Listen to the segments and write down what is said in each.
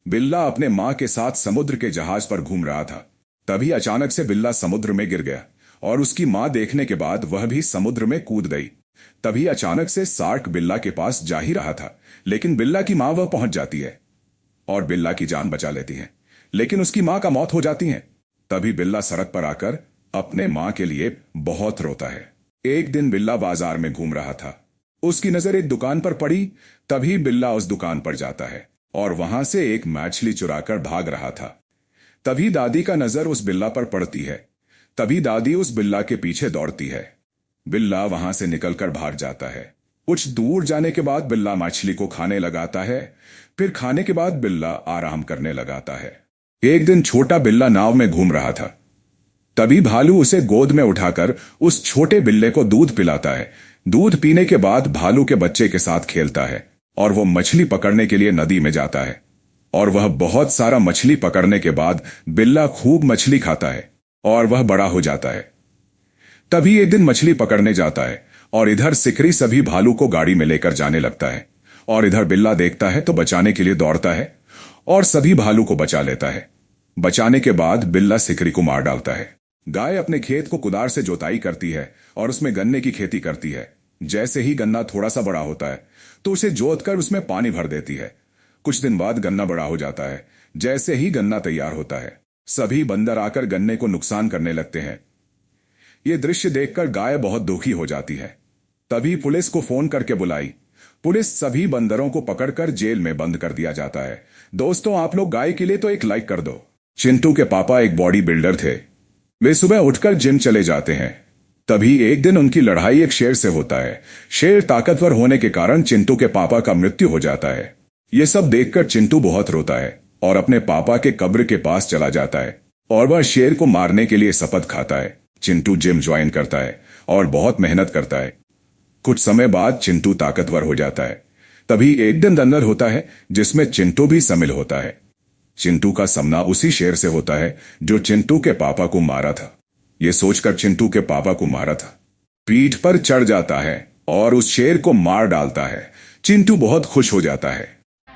बिल्ला अपने माँ के साथ समुद्र के जहाज पर घूम रहा था। तभी अचानक से बिल्ला समुद्र में गिर गया और उसकी माँ देखने के बाद वह भी समुद्र में कूद गई। तभी अचानक से शार्क बिल्ला के पास जा ही रहा था, लेकिन बिल्ला की माँ वह पहुंच जाती है और बिल्ला की जान बचा लेती है, लेकिन उसकी माँ का मौत हो जाती है। तभी बिल्ला सड़क पर आकर अपने माँ के लिए बहुत रोता है। एक दिन बिल्ला बाजार में घूम रहा था। उसकी नजर एक दुकान पर पड़ी। तभी बिल्ला उस दुकान पर जाता है और वहां से एक मछली चुराकर भाग रहा था। तभी दादी का नजर उस बिल्ला पर पड़ती है। तभी दादी उस बिल्ला के पीछे दौड़ती है। बिल्ला वहां से निकलकर भाग जाता है। कुछ दूर जाने के बाद बिल्ला मछली को खाने लगाता है। फिर खाने के बाद बिल्ला आराम करने लगाता है। एक दिन छोटा बिल्ला नाव में घूम रहा था। तभी भालू उसे गोद में उठाकर उस छोटे बिल्ले को दूध पिलाता है। दूध पीने के बाद भालू के बच्चे के साथ खेलता है और वो मछली पकड़ने के लिए नदी में जाता है। और वह बहुत सारा मछली पकड़ने के बाद बिल्ला खूब मछली खाता है और वह बड़ा हो जाता है। तभी एक दिन मछली पकड़ने जाता है और इधर सिकरी सभी भालू को गाड़ी में लेकर जाने लगता है और इधर बिल्ला देखता है तो बचाने के लिए दौड़ता है और सभी भालू को बचा लेता है। बचाने के बाद बिल्ला सिकरी को मार डालता है। गाय अपने खेत को कुदार से जोताई करती है और उसमें गन्ने की खेती करती है। जैसे ही गन्ना थोड़ा सा बड़ा होता है तो उसे जोतकर उसमें पानी भर देती है। कुछ दिन बाद गन्ना बड़ा हो जाता है। जैसे ही गन्ना तैयार होता है सभी बंदर आकर गन्ने को नुकसान करने लगते हैं। ये दृश्य देखकर गाय बहुत दुखी हो जाती है। तभी पुलिस को फोन करके बुलाई। पुलिस सभी बंदरों को पकड़कर जेल में बंद कर दिया जाता है। दोस्तों, आप लोग गाय के लिए तो एक लाइक कर दो। चिंटू के पापा एक बॉडी बिल्डर थे। वे सुबह उठकर जिम चले जाते हैं। तभी एक दिन उनकी लड़ाई एक शेर से होता है। शेर ताकतवर होने के कारण चिंटू के पापा का मृत्यु हो जाता है। ये सब देखकर चिंटू बहुत रोता है और अपने पापा के कब्र के पास चला जाता है और वह शेर को मारने के लिए शपथ खाता है। चिंटू जिम ज्वाइन करता है और बहुत मेहनत करता है। कुछ समय बाद चिंटू ताकतवर हो जाता है। तभी एक दिन दंगल होता है जिसमें चिंटू भी शामिल होता है। चिंटू का सामना उसी शेर से होता है जो चिंटू के पापा को मारा था। ये सोचकर चिंटू के पापा को मारा था पीठ पर चढ़ जाता है और उस शेर को मार डालता है। चिंटू बहुत खुश हो जाता है।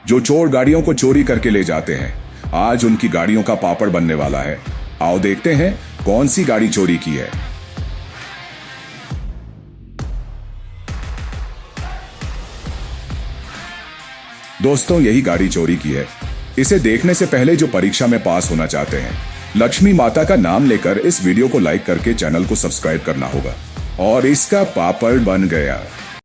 जो चोर गाड़ियों को चोरी करके ले जाते हैं आज उनकी गाड़ियों का पापड़ बनने वाला है। आओ देखते हैं कौन सी गाड़ी चोरी की है। दोस्तों, यही गाड़ी चोरी की है। इसे देखने से पहले जो परीक्षा में पास होना चाहते हैं लक्ष्मी माता का नाम लेकर इस वीडियो को लाइक करके चैनल को सब्सक्राइब करना होगा। और इसका पापड़ बन गया।